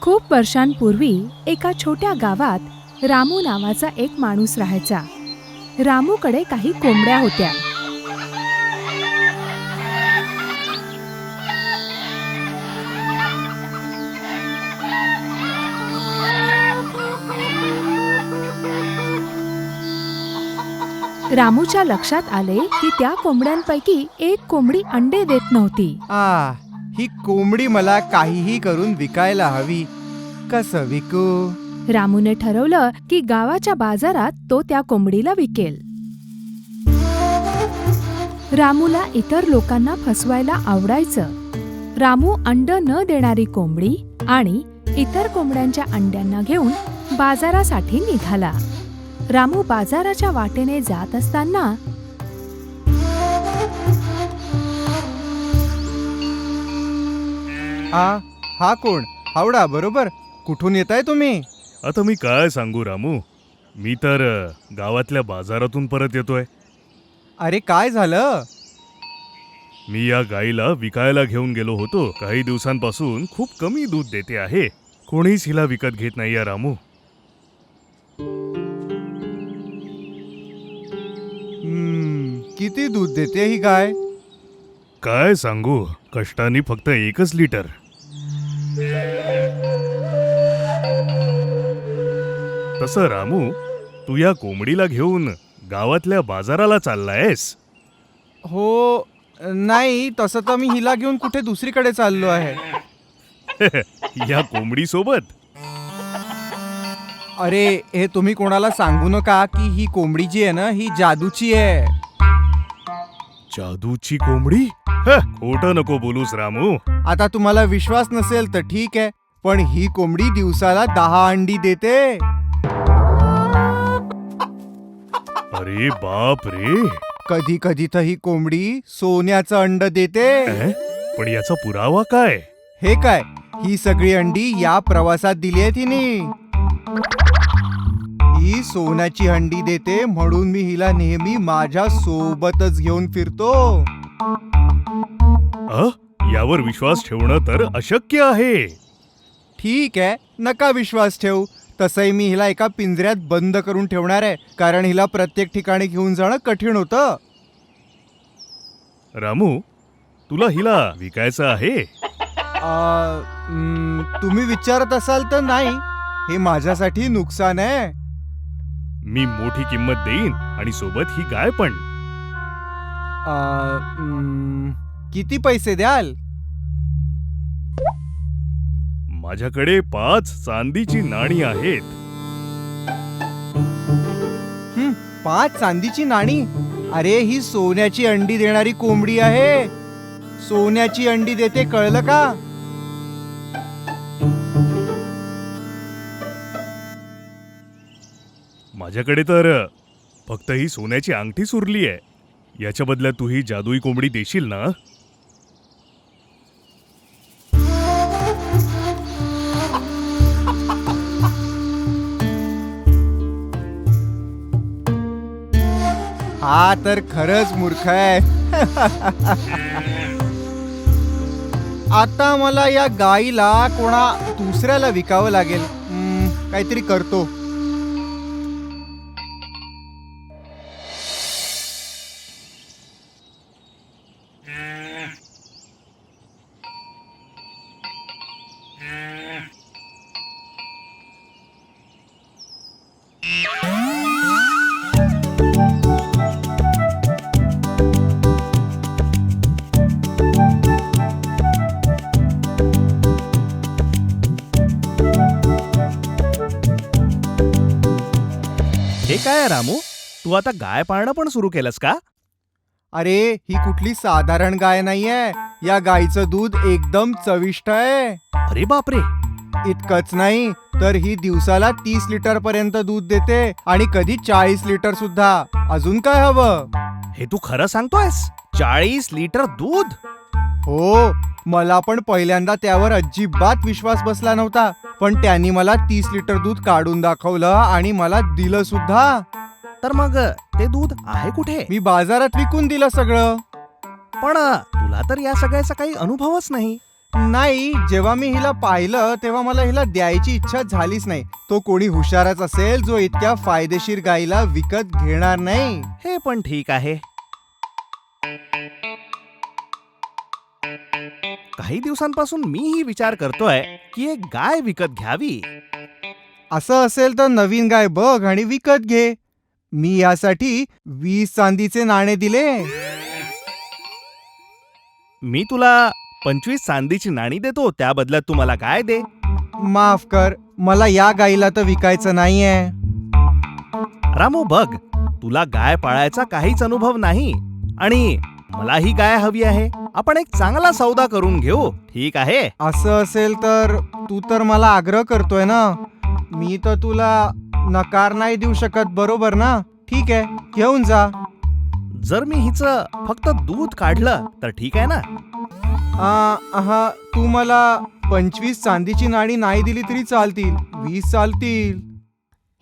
खूप वर्षांपूर्वी एका छोट्या गावात रामू नावाचा एक माणूस राहायचा. रामूकडे काही कोंबड्या होत्या. रामूच्या लक्षात आले की त्या कोंबड्यांपैकी एक कोंबडी अंडे देत नव्हती. ही कोंबडी मला काहीही करून विकायला हवी. कसं विकू? रामूने ठरवलं की गावाच्या बाजारात तो त्या कोंबडीला विकेल. रामूला इतर लोकांना फसवायला आवडायचं. रामू अंड न देणारी कोंबडी आणि इतर कोंबड्यांच्या अंड्यांना घेऊन बाजारासाठी निघाला. रामू बाजाराच्या वाटेने जात असताना हा कोण? हावडा, बरोबर. कुठून येताय तुम्ही? आता मी काय सांगू रामू, मी तर गावातल्या बाजारातून परत येतोय. अरे काय झालं? मी या गाईला विकायला घेऊन गेलो होतो. काही दिवसांपासून खूप कमी दूध देते आहे. कोणीच हिला विकत घेत नाहीये रामू. किती दूध देते ही गाय? काय सांगू, कष्टाने फक्त 1 लिटर. तसं रामू, तू या कोंबडीला घेऊन गावातल्या बाजाराला चाललायस? हो, नाही, तसं तर मी हिला घेऊन कुठे दुसरीकडे चाललो आहे. या कोंबडी सोबत? अरे, हे तुम्ही कोणाला सांगू नका की ही कोंबडी जी आहे ना, ही जादूची आहे. जादूची कोंबडी? खोटं नको बोलूस रामू. आता तुम्हाला विश्वास नसेल तर ठीक आहे, पण ही कोंबडी दिवसाला 10 अंडी देते. अरे बाप रे. कधी कधी तर ही कोंबडी सोन्याचं अंड देते. पण याचा पुरावा काय? हे काय, ही सगळी अंडी या प्रवासात दिली आहे तिने. ही सोन्याची अंडी देते म्हणून मी हिला नेहमी माझ्या सोबतच घेऊन फिरतो. यावर विश्वास ठेवणं तर अशक्य आहे. ठीक आहे, नका विश्वास ठेवू. तसंही मी हिला एका पिंजऱ्यात बंद करून ठेवणार आहे, कारण हिला प्रत्येक ठिकाणी घेऊन जाणं कठीण होतं. रामू, तुला हिला विकायचं आहे? तुम्ही विचारत असाल तर नाही. हे माझ्यासाठी नुकसान आहे. मी मोठी किंमत देईन आणि सोबत ही गाय पण. किती पैसे द्याल? माझ्याकडे 5 चांदीची नाणी आहेत. 5 चांदीची नाणी? अरे, ही सोन्याची अंडी देणारी कोंबडी आहे. सोन्याची अंडी देते, कळलं का? माझ्याकडे तर फक्त ही सोन्याची अंगठीच उरली आहे. याच्या बदल्यात तू ही जादुई कोंबडी देशील ना? हा तर खरंच मूर्ख आहे. आता मला या गाईला कोणा दुसऱ्याला विकावं लागेल. काहीतरी करतो. हे काय रामू, तू आता गाय पाळणं पण सुरू केलंस का? अरे, ही कुठली साधारण गाय नाहीये. या गाईचं दूध एकदम चविष्ट आहे. अरे बापरे. इतकंच नाही तर ही दिवसाला 30 लिटर पर्यंत दूध देते आणि कधी 40 लिटर सुद्धा. अजून काय हवं? हे तू खरं सांगतोयस? 40 लिटर दूध? हो, मला पण पहिल्यांदा त्यावर अजिबात विश्वास बसला नव्हता, पण त्यांनी मला 30 लिटर दूध काढून दाखवलं आणि मला दिलं सुद्धा. तर मग ते दूध आहे कुठे? मी बाजारात विकून दिलं सगळं. पण तुला तर या सगळ्याचा काही अनुभवच नाही. नाही, जेव्हा मी हिला पाहिलं तेव्हा मला हिला द्यायची इच्छा झालीच नाही. तो कोणी हुशारच असेल जो इतक्या फायदेशीर गाईला विकत घेणार नाही. हे पण ठीक आहे. काही दिवसांपासून मीही विचार करतोय की एक गाय विकत घ्यावी. असं असेल तर नवीन गाय बघ आणि विकत घे. मी यासाठी 20 चांदीचे नाणे दिले. मी तुला 25 चांदीची नाणी देतो, त्या बदल्यात तू मला गाय दे. माफ कर, मला या गाईला तर विकायचं नाहीये. रामू बघ, तुला गाय पाळायचा काहीच अनुभव नाही आणि मलाही गाय हवी आहे. आपण एक चांगला सौदा करून घेऊ, ठीक आहे? असं असेल तर तू तर मला आग्रह करतोय ना. मी तर तुला नकार नाही देऊ शकत, बरोबर ना? ठीक आहे, घेऊन जा. जर मी हिचं फक्त दूध काढलं तर ठीक आहे ना? तू मला 25 चांदीची नाणी नाही दिली तरी चालतील, 20 चालतील.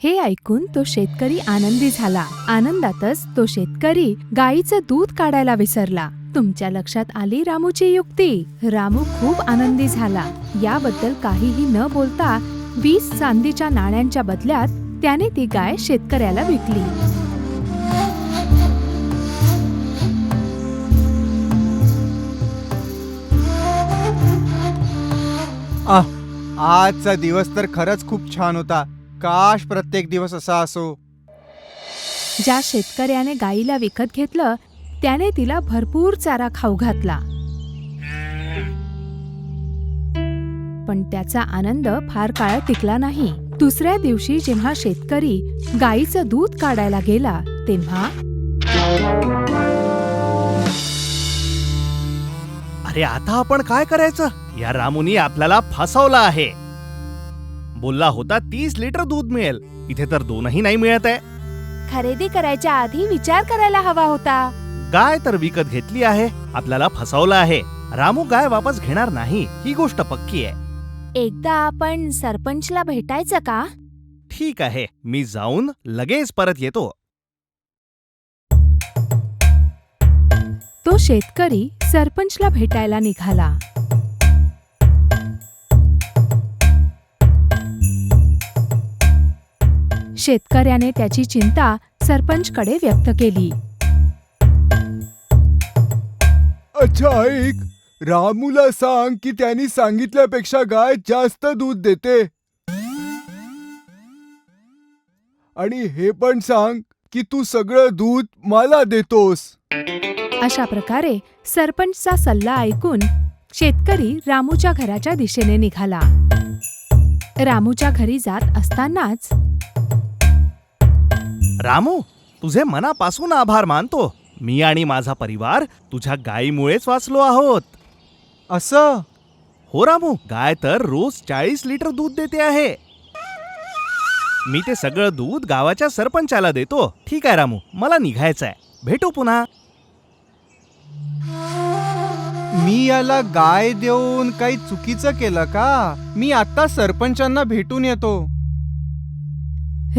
हे ऐकून तो शेतकरी आनंदी झाला. आनंदातच तो शेतकरी गाईचं दूध काढायला विसरला. तुमच्या लक्षात आली रामूची युक्ती. रामू खूप आनंदी झाला. याबद्दल काहीही न बोलता 20 चांदीच्या नाण्यांच्या बदल्यात त्याने ती गाय शेतकऱ्याला विकली. आजचा दिवस तर खरंच खूप छान होता. काश प्रत्येक दिवस असा असो. ज्या शेतकऱ्याने गाईला विकत घेतलं त्याने तिला भरपूर चारा खाऊ घातला. पण त्याचा आनंद फार काळ टिकला नाही. दुसऱ्या दिवशी जेव्हा शेतकरी गाईचं दूध काढायला गेला तेव्हा अरे आता आपण काय करायचं? या रामूनी आपल्याला फसवलं आहे. बोलला होता 30 लिटर दूध मिळेल, इथे तर 2ही नाही मिळत आहे. खरेदी करायच्या आधी विचार करायला हवा होता. गाय तर विकत घेतली आहे, आपल्याला फसवलं आहे. रामू गाय वापस घेणार नाही, ही गोष्ट पक्की आहे. एकदा आपण सरपंचला भेटायचं का? ठीक आहे, मी जाऊन लगेच परत येतो. तो शेतकरी सरपंचला भेटायला निघाला. शेतकऱ्याने त्याची चिंता सरपंचकडे व्यक्त केली. अच्छा ऐक, रामूला सांग की त्यांनी सांगितल्यापेक्षा गाय जास्त दूध देते. आणि हे पण सांग की तू सगळं दूध मला देतोस. अशा प्रकारे सरपंचचा सल्ला ऐकून शेतकरी रामूच्या घराच्या दिशेने निघाला. रामूच्या घरी जात असतानाच रामू, तुझे मनापासून आभार मानतो. मी आणि माझा परिवार तुझ्या गायीमुळेच वाचलो आहोत. असं? हो रामू, गाय तर रोज 40 लिटर दूध देते आहे. मी ते सगळं दूध गावाच्या सरपंचाला देतो. ठीक आहे रामू, मला निघायचंय. भेटू पुन्हा. मी याला गाय देऊन काही चुकीचं केलं का? मी आता सरपंचांना भेटून येतो.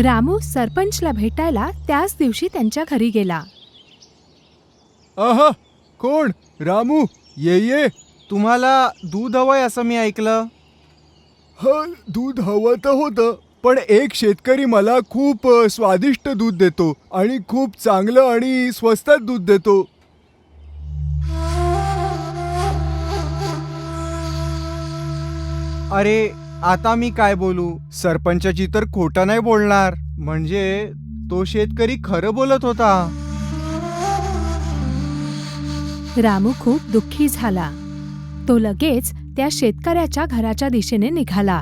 रामू सरपंचला भेटायला त्याच दिवशी त्यांच्या घरी गेला. कोण? रामू, ये. तुम्हाला दूध हवंय असं मी ऐकलं. दूध हवं तर होतं, पण एक शेतकरी मला खूप स्वादिष्ट दूध देतो आणि खूप चांगलं आणि स्वस्तात दूध देतो. अरे आता मी काय बोलू? सरपंचाची तर खोटं नाही बोलणार. म्हणजे तो शेतकरी खरं बोलत होता. रामू खूप दुःखी झाला. तो लगेच त्या शेतकऱ्याच्या घराच्या दिशेने निघाला.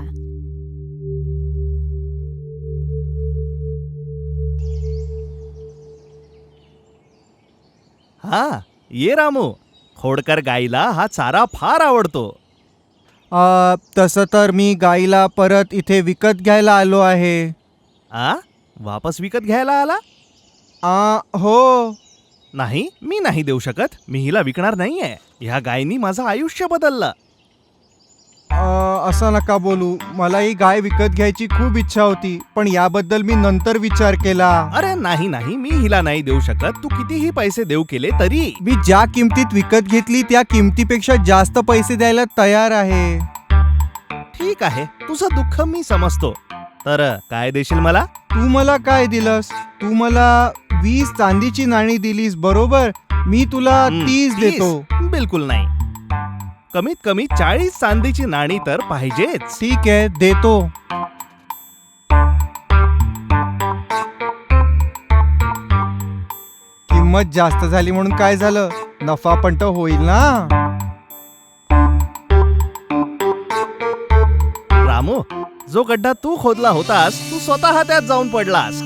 हा, ये रामू. खोडकर गाईला हा चारा फार आवडतो. तसं तर मी गाईला परत इथे विकत घ्यायला आलो आहे. वापस विकत घ्यायला आला? हो. नाही, मी नाही देऊ शकत. मी हिला विकणार नाहीये. ह्या गायीनी माझं आयुष्य बदललं. असं नका बोलू. मला ही गाय विकत घ्यायची खूप इच्छा होती, पण याबद्दल मी नंतर विचार केला. अरे नाही नाही, मी हिला नाही देऊ शकत. तू कितीही पैसे देऊ केले तरी. मी ज्या किमतीत विकत घेतली त्या किमतीपेक्षा जास्त पैसे द्यायला तयार आहे. ठीक आहे, तुझं दुःख मी समजतो. तर काय देशील मला? तू मला काय दिलंस? तू मला 20 चांदीची नाणी दिलीस, बरोबर? मी तुला 30 देतो. बिलकुल नाही. कमीत कमी 40 चांदीची नाणी तर पाहिजेच. ठीक आहे, देतो. किंमत जास्त झाली म्हणून काय झालं? नफा पण तर होईल ना. रामू, जो गड्डा तू खोदला होतास, तू स्वतः त्यात जाऊन पडलास.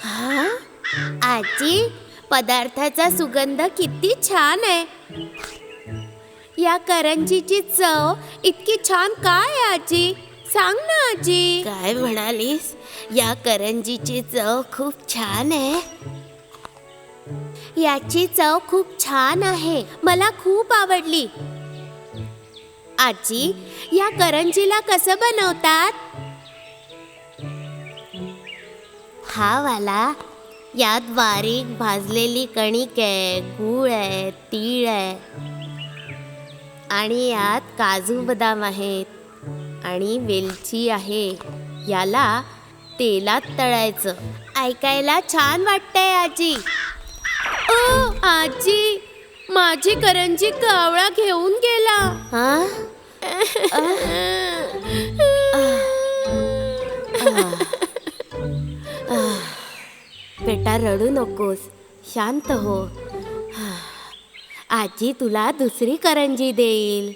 हा? आजी, पदार्थाचा सुगंध किती छान आहे. या करंजीची चव इतकी छान काय आहे आजी? सांग ना आजी. काय म्हणालीस? या करंजीची चव खूप छान आहे. याची चव खूप छान आहे, मला खूप आवडली. आजी, या करंजीला कसं बनवतात? हा वाला, यात बारीक भाजलेली कणिक आहे, गूळ आहे, तीळ आहे आणि यात काजू बदाम आहेत आणि वेलची आहे. याला तेलात तळायचं. ऐकायला छान वाटतंय आजी. ओ आजी, माझी करंजी कावळा घेऊन गेला. हा? बेटा, रडू नकोस, शांत हो. आजी तुला दुसरी करंजी देईल.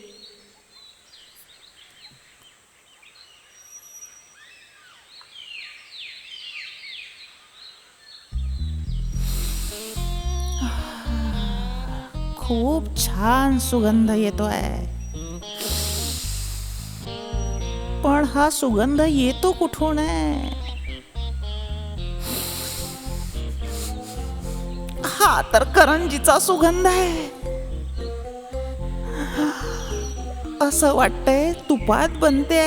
खूप छान सुगंध येतोय. पण हा सुगंध येतो कुठून आहे? हा तर करंजीचा सुगंध आहे. असं वाटतंय तुपात बनते.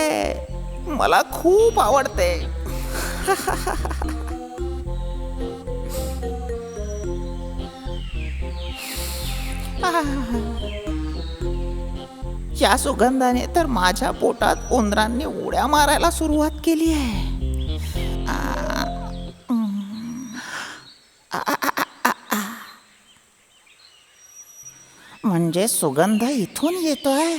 मला खूप आवडते. या सुगंधाने तर माझ्या पोटात उंदरांनी उड्या मारायला सुरुवात केली आहे. म्हणजे सुगंध इथून येतोय.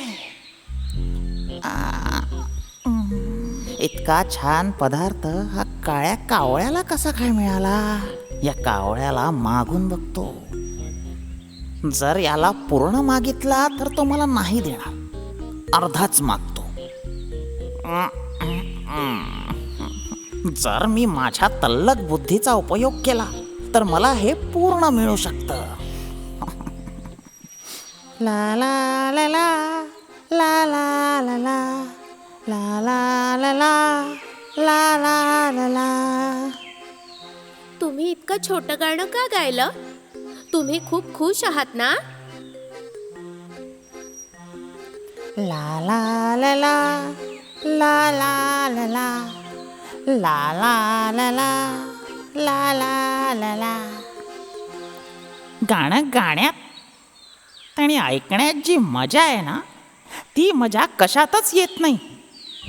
इतका छान पदार्थ हा काळ्या कावळ्याला कसा काय मिळाला? या कावळ्याला मागून बघतो. जर याला पूर्ण मागितला तर तो मला नाही देणार, अर्धाच मागतो. जर मी माझ्या तल्लख बुद्धीचा उपयोग केला तर मला हे पूर्ण मिळू शकतं. ला ला ला ला ला ला ला ला ला ला ला ला ला ला ला. तुम्ही इतकं छोटं गाणं का गायलं? तुम्ही खूप खुश आहात ना? ला ला ला ला ला ला ला ला ला ला ला ला ला ला ला. गाणं गाण्यात आणि ऐकण्यात जी मजा आहे ना, ती मजा कशातच येत नाही.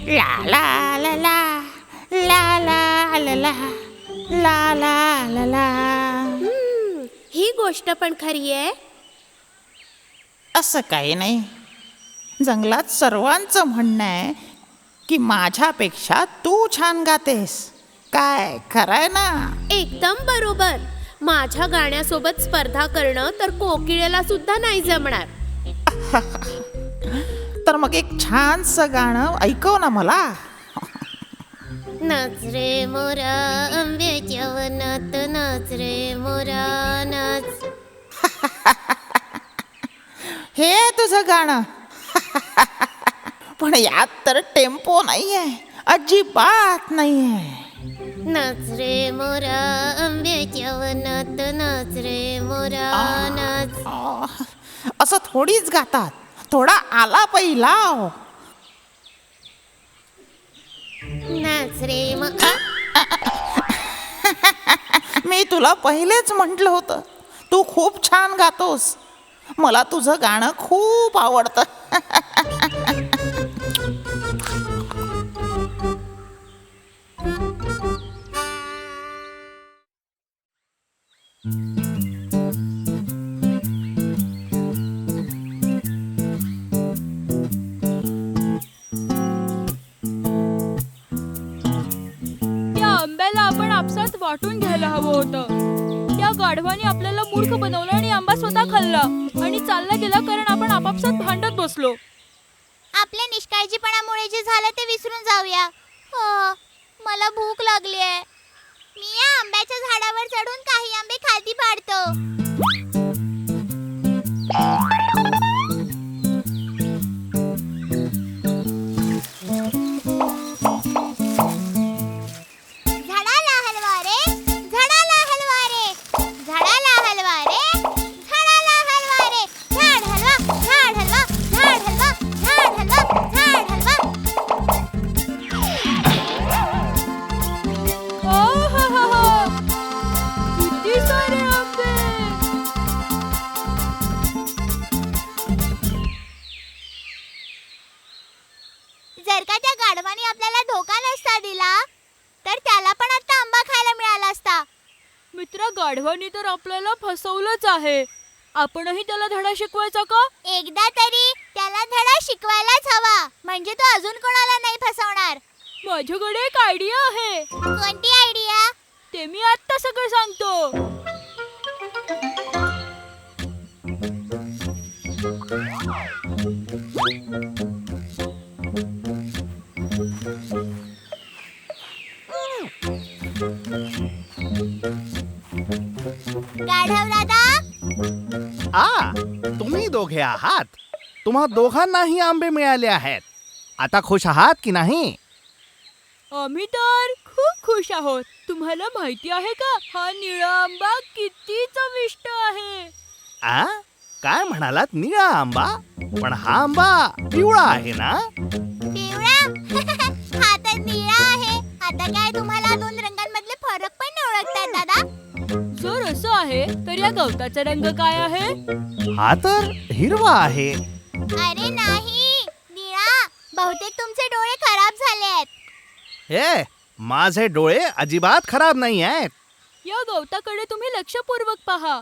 ला ला ला ला ला ला ला ला ला ला ला. ही गोष्ट पण खरी आहे. असं काही नाही. जंगलात सर्वांचं म्हणणं आहे की माझ्यापेक्षा तू छान गातेस. काय खरंय ना? एकदम बरोबर. माझ्या गाण्यासोबत स्पर्धा करणं तर कोकिळेला सुद्धा नाही जमणार. तर मग एक छानसं गाणं ऐकव ना मला. नाच रे मोरा आंब्याच्या वनात, नाच रे मोरा नाच. हे तुझं गाणं. पण यात तर टेम्पो नाहीये, अजिबात नाहीये. नाच रे मोरा आंब्याच्या वनात, नाच रे मोरा नाच. असं थोडीच गातात, थोडा आलापही लाव. नाच रे मी तुला पहिलेच म्हटलं होतं, तू खूप छान गातोस. मला तुझं गाणं खूप आवडतं. त्या आंब्याला आपण आपसात वाटून घ्यायला हवं होतं. त्या गाढवाने आपल्याला मूर्ख बनवलं आणि आंबा स्वतः खाल्ला आणि चालला गेला कारण आपण आपापसात भांडत बसलो. आपल्या निष्काळजीपणामुळे जे झालं ते विसरून जाऊया. हो, मला भूक लागली आहे. मी या आंब्याच्या झाडावर चढून काही आंबे खाली पाडतो. झाडाला हलवा रे, झाडाला हलवा रे, झाडाला हलवा रे, झाडाला हलवा रे. झाड हलवा, झाड हलवा, झाड हलवा, झाड हलवा, झाड हलवा. आहाहाहा! किती सारे आंबे! जर का त्या गाढवाने आपल्याला धोका नसता दिला तर त्याला पण आता आंबा खायला मिळाला असता. मित्रा, गाढवानी तर आपल्याला फसवलंच आहे. आपणही त्याला धडा शिकवायचा का? एकदा तरी त्याला धडा शिकवायलाच हवा, म्हणजे तो अजून कोणाला नाही फसवणार. माझ्याकडे एक आयडिया आहे. कोणती आयडिया? ते मी आत्ता सगळं सांगतो. गाढव दादा, तुम्ही दोघे आहात. तुम्हा दोघांनाही आंबे मिळाले आहेत. आता खुश आहात की नाही? आम्ही तर खूप खुश आहोत. तुम्हाला माहिती आहे का, हा निळा आंबा किती चविष्ट आहे. काय म्हणालात? निळा आंबा? पण हा आंबा पिवळा आहे ना? पिवळा? हा तर निळा आहे. आता काय तुम्हाला दोन रंगांमधले फरक पण नाही ओळखतात दादा? जर असं आहे तर या गवताचा रंग काय आहे? हा तर हिरवा आहे. अरे नाही, निळा. बहुतेक तुमचे डोळे खराब झाले आहेत. हे, माझे डोळे अजिबात खराब नाही आहेत. या गवताकडे तुम्ही लक्षपूर्वक पहा.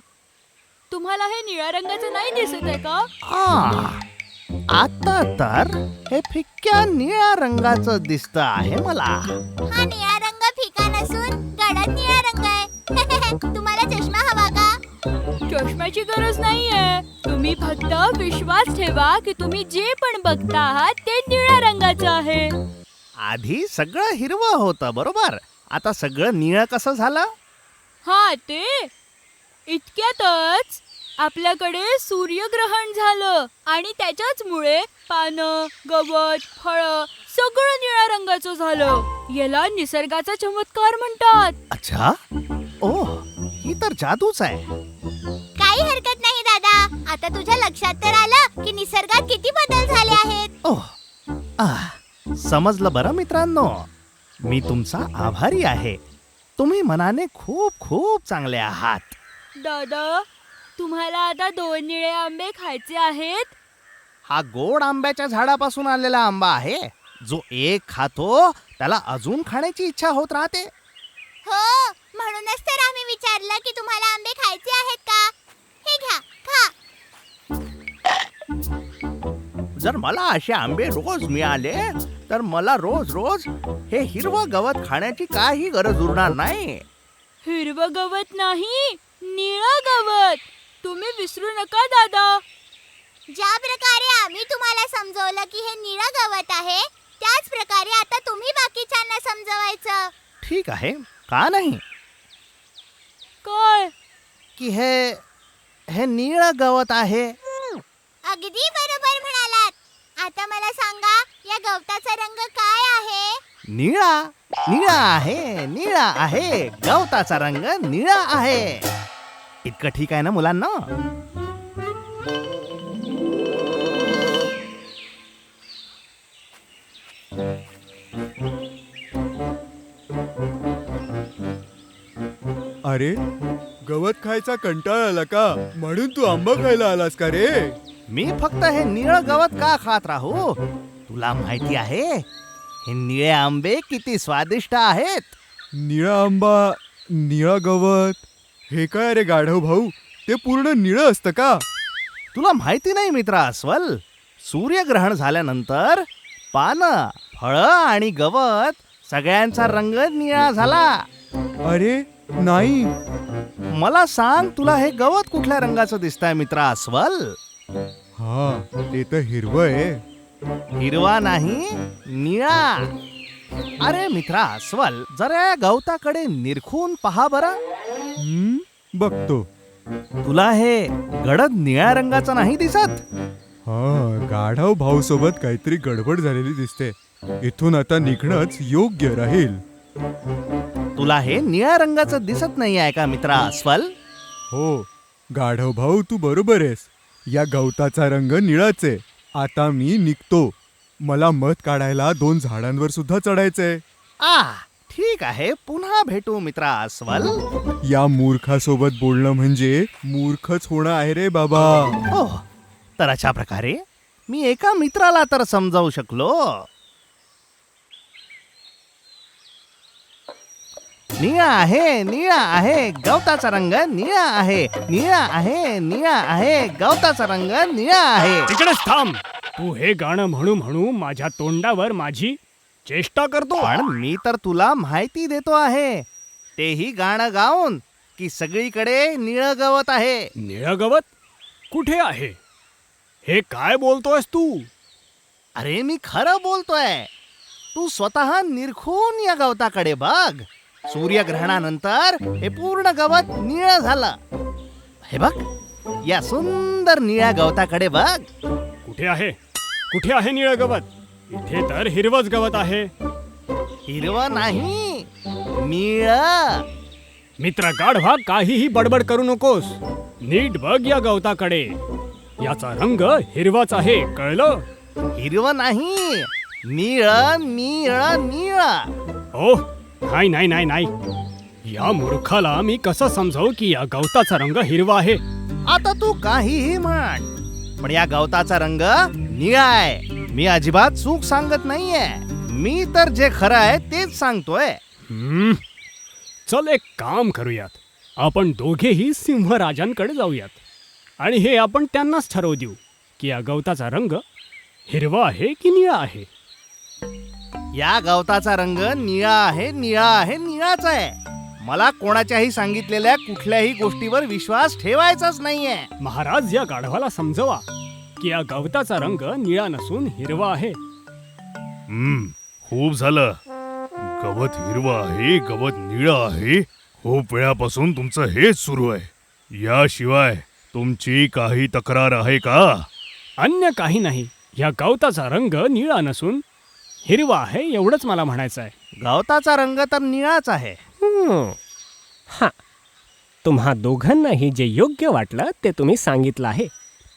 तुम्हाला हे निळ्या रंगाचं नाही दिसत आहे का? आता तर हे फिक्क्या निळ्या रंगाचं दिसत आहे मला. हा निळा रंग फिका नसून गडद निळा रंग आहे. तुम्हाला चष्मा हवा का? चष्म्याची गरज नाहीये. तुम्ही फक्त विश्वास ठेवा की तुम्ही जे पण बघता आहात ते निळ्या रंगाचं आहे. आधी सगळं हिरवं होतं, बरोबर? आता सगळं निळं कसं झालं? हा, ते इतक्यातच आपल्याकडे सूर्यग्रहण झालं आणि त्याच्याचमुळे पानं, गवत, फळं सगळं निळ्या रंगाचं झालं. याला निसर्गाचा चमत्कार म्हणतात. अच्छा, ओ, ही तर जादूच आहे. काही हरकत नाही दादा. आता तुझ्या लक्षात तर आलं की निसर्गात किती बदल झाले आहेत. समजलं बरं मित्रांनो. मी तुमचा आभारी आहे. तुम्ही मनाने खूप खूप चांगले आहात. दादा, तुम्हाला आता 2 निळे आंबे खायचे आहेत? हा गोड आंब्याच्या झाडापासून आलेला आंबा आहे. जो एक खातो त्याला अजून खाण्याची इच्छा होत राहते. हो, म्हणूनच तर आम्ही विचारलं की तुम्हाला आंबे खायचे आहेत का. हे घ्या, खा. जर मला असे आंबे रोज मिळाले तर मला रोज रोज हे हिरवं गवत खाण्याची काही गरज उरणार नाही. हिरवं गवत नाही, निळं गवत. तुम्ही विसरू नका दादा. ज्या प्रकारे आम्ही तुम्हाला समजवलं की हे निळं गवत आहे, त्याच प्रकारे आता तुम्ही बाकीच्यांना समजवायचं. ठीक आहे, का नाही? काय? की हे निळं गवत आहे. अगदी बरोबर म्हणालात. आता मला सांगा, या गवताचा रंग काय आहे? निळा निळा आहे, निळा आहे, गवताचा रंग निळा आहे. इतकं ठीक आहे ना मुलांना? अरे गवत खायचा कंटाळा आला का म्हणून तू आंबा खायला आलास का रे? मी फक्त हे निळं गवत का खात राहू? तुला माहिती आहे हे निळे आंबे किती स्वादिष्ट आहेत? निळा आंबा, निळा गवत, हे काय रे गाढव भाऊ? ते पूर्ण निळं असतं का? तुला माहिती नाही मित्रा अस्वल, सूर्यग्रहण झाल्यानंतर पानं, फळं आणि गवत सगळ्यांचा रंग निळा झाला. अरे नाही. मला सांग, तुला हे गवत कुठल्या रंगाचं दिसतंय मित्रा अस्वल? हा, ते तर हिरवं आहे. हिरवा नाही, निळा. अरे मित्रा अस्वल, जरा या गवताकडे निरखून पहा बरं. बघतो. तुला हे गडद निळ्या रंगाचं नाही दिसत? हा, गाढव भाऊ सोबत काहीतरी गडबड झालेली दिसते. इथून आता निघणंच योग्य राहील. तुला हे निळ्या रंगाचं दिसत नाही आहे का मित्रा अस्वल? हो गाढव भाऊ, तू बरोबर आहेस. या गवताचा रंग निळाच आहे. आता मी निघतो. मला मध काढायला 2 झाडांवर सुद्धा चढायचंय. ठीक आहे, पुन्हा भेटू मित्रा अस्वल. या मूर्खासोबत बोलणं म्हणजे मूर्खच होणं आहे रे बाबा. हो, तर अशा प्रकारे मी एका मित्राला तर समजावू शकलो. निळा आहे, निळा आहे, गवताचा रंग निळा आहे, निळा आहे, निळा आहे, गवताचा रंग निळा आहे. तिकडेच थांब. तू हे गाणं म्हणू म्हणू माझ्या तोंडावर माझी चेष्टा करतो. पण मी तर तुला माहिती देतो आहे, तेही गाणं गाऊन की सगळीकडे निळं गवत आहे. निळं गवत कुठे आहे? हे काय बोलतोयस तू? अरे मी खरं बोलतोय. तू स्वतः निरखून या गवताकडे बघ. सूर्यग्रहणानंतर हे पूर्ण गवत निळं झालं. हे बघ, या सुंदर निळ्या गवताकडे बघ. कुठे आहे? कुठे आहे निळं गवत? इथे तर हिरवंच गवत आहे. हिरवं नाही, निळं. मित्र गाढवा, काहीही बडबड करू नकोस. नीट बघ या गवताकडे. याचा रंग हिरवाच आहे, कळलं? हिरवं नाही, निळं, निळं, निळं. ओह, नाही नाही नाही नाही. या मूर्खाला मी कसं समजावू की या गवताचा रंग हिरवा आहे? आता तू काहीही म्हण, पण या गवताचा रंग निळा आहे. मी अजिबात चूक सांगत नाहीये. मी तर जे खरं आहे तेच सांगतोय. चल, एक काम करूयात. आपण दोघेही सिंहराजांकडे जाऊयात आणि हे आपण त्यांनाच ठरवू देऊ की या गवताचा रंग हिरवा आहे की निळा आहे. या गवताचा रंग निळा आहे, निळा आहे, निळाच आहे. मला कोणाच्याही सांगितलेल्या कुठल्याही गोष्टीवर विश्वास ठेवायचाच नाहीये. महाराज, या गाढवाला समजवा की या गवताचा रंग निळा नसून हिरवा आहे. खूप झालं. गवत हिरवं आहे, गवत निळं आहे. खूप वेळापासून तुमचं हेच सुरू आहे. याशिवाय तुमची काही तक्रार आहे का? अन्य काही नाही. या गवताचा रंग निळा नसून हिरवा आहे, एवढंच मला म्हणायचं आहे. गवताचा रंग तर निळाच आहे. हा, तुम्हा दोघांनाही जे योग्य वाटलं ते तुम्ही सांगितलं आहे.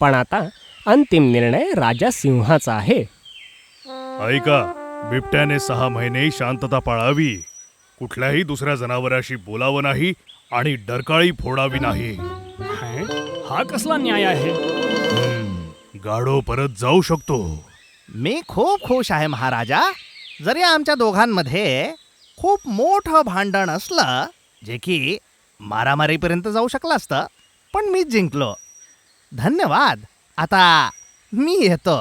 पण आता अंतिम निर्णय राजा सिंहाचा आहे. ऐका, बिबट्याने 6 महिने शांतता पाळावी. कुठल्याही दुसऱ्या जनावराशी बोलावं नाही आणि डरकाळी फोडावी नाही. हैं? हा कसला न्याय आहे? गाढव परत जाऊ शकतो. मी खूप खुश आहे महाराजा. जरी आमच्या दोघांमध्ये खूप मोठं भांडण असलं, जे की मारामारीपर्यंत जाऊ शकलं असतं, पण मी जिंकलो. धन्यवाद. आता मी येतो.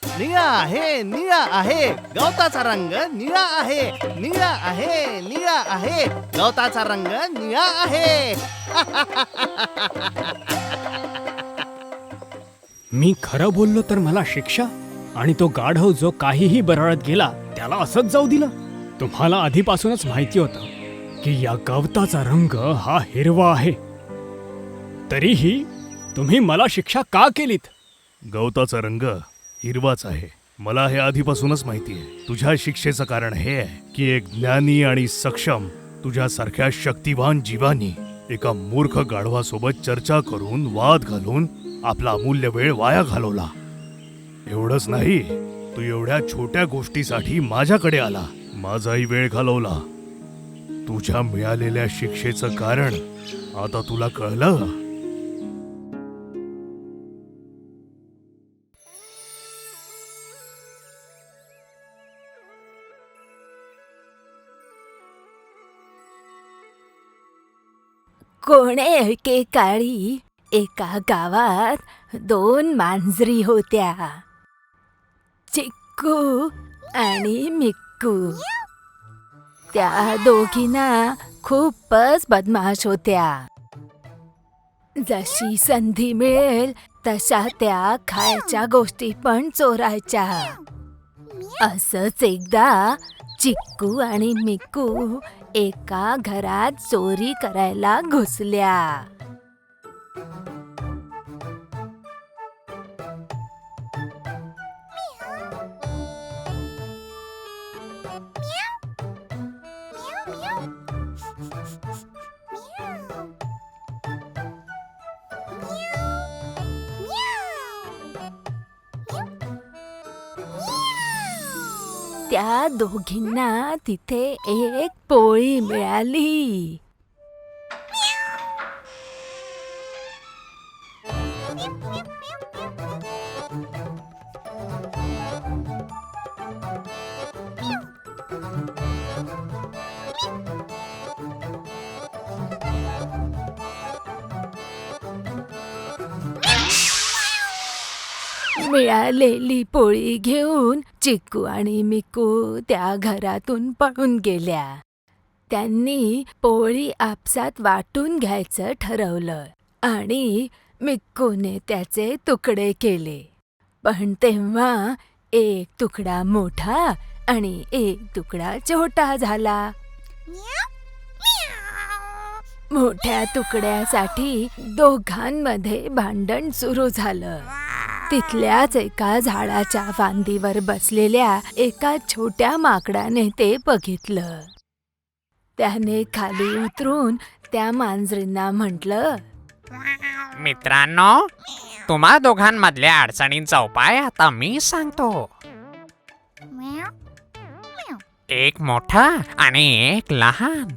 निळा आहे, निळा आहे, गवताचा रंग निळा आहे, निळा आहे, निळा आहे, गवताचा रंग निळा आहे. मी खरं बोललो तर मला शिक्षा, आणि तो गाढव जो काहीही बरळत गेला त्याला असंच जाऊ दिलं. तुम्हाला आधीपासूनच माहिती होतं की या गवताचा रंग हा हिरवा आहे, तरीही तुम्ही मला शिक्षा का केलीत? गवताचा रंग हिरवाच आहे. मला हे आधीपासूनच माहिती आहे. तुझ्या शिक्षेचं कारण हे आहे की एक ज्ञानी आणि सक्षम तुझ्यासारख्या शक्तिवान जीवानी एका मूर्ख गाढवासोबत चर्चा करून वाद घालून आपला अमूल्य वेळ वाया घालवला. एवढंच नाही, तू एवढ्या छोट्या गोष्टीसाठी माझ्याकडे आला, माझाही वेळ घालवला. तुझ्या मिळालेल्या शिक्षेचं कारण आता तुला कळलं? कोणे एकेकाळी एका गावात 2 मांजरी होत्या, चिक्कू आणि मिक्कू. त्या दोघींना खूपच बदमाश होत्या. जशी संधी मिळेल तशा त्या खायच्या गोष्टी पण चोरायच्या. असंच एकदा चिक्कू आणि मिक्कू एका घरात चोरी करायला घुसल्या. त्या दोघींना तिथे एक पोळी मिळाली. मिळालेली पोळी घेऊन चिक्कू आणि मिक्कू त्या घरातून पळून गेल्या. त्यांनी पोळी आपसात वाटून घ्यायचं ठरवलं आणि मिक्कूने त्याचे तुकडे केले. पण तेव्हा एक तुकडा मोठा आणि एक तुकडा छोटा झाला. मोठ्या तुकड्यासाठी दोघांमध्ये भांडण सुरू झालं. तिथल्याच एका झाडाच्या फांदीवर बसलेल्या एका छोट्या माकडाने ते बघितलं. त्याने खाली उतरून त्या मांजरींना म्हटलं, मित्रांनो, तुम्हा दोघांमधल्या अडचणींचा उपाय आता मी सांगतो. एक मोठा आणि एक लहान.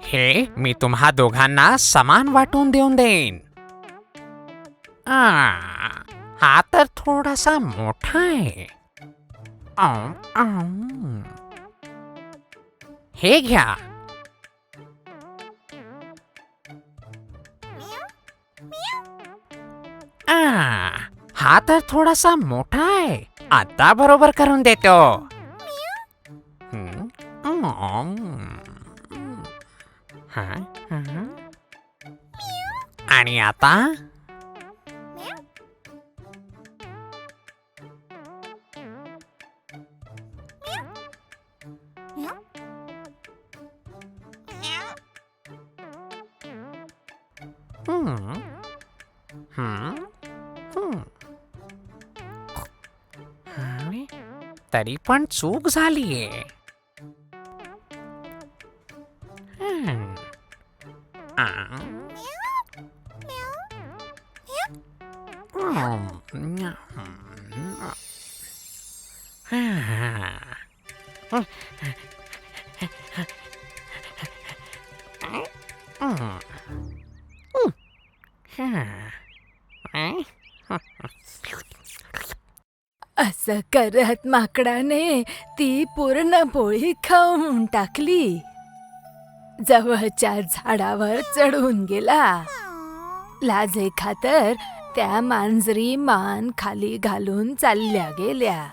हे मी तुम्हा दोघांना समान वाटून देऊन देईन. हा तर थोडासा मोठा आहे. हे घ्या. हा तर थोडासा मोठा आहे. आता बरोबर करून देतो. आणि आता तरी पण चूक झालीये. असं करत माकडाने ती पूर्ण पोळी खाऊन टाकली. जवळच्या झाडावर चढून गेला. लाजे खातर त्या मांजरी मान खाली घालून चालल्या गेल्या.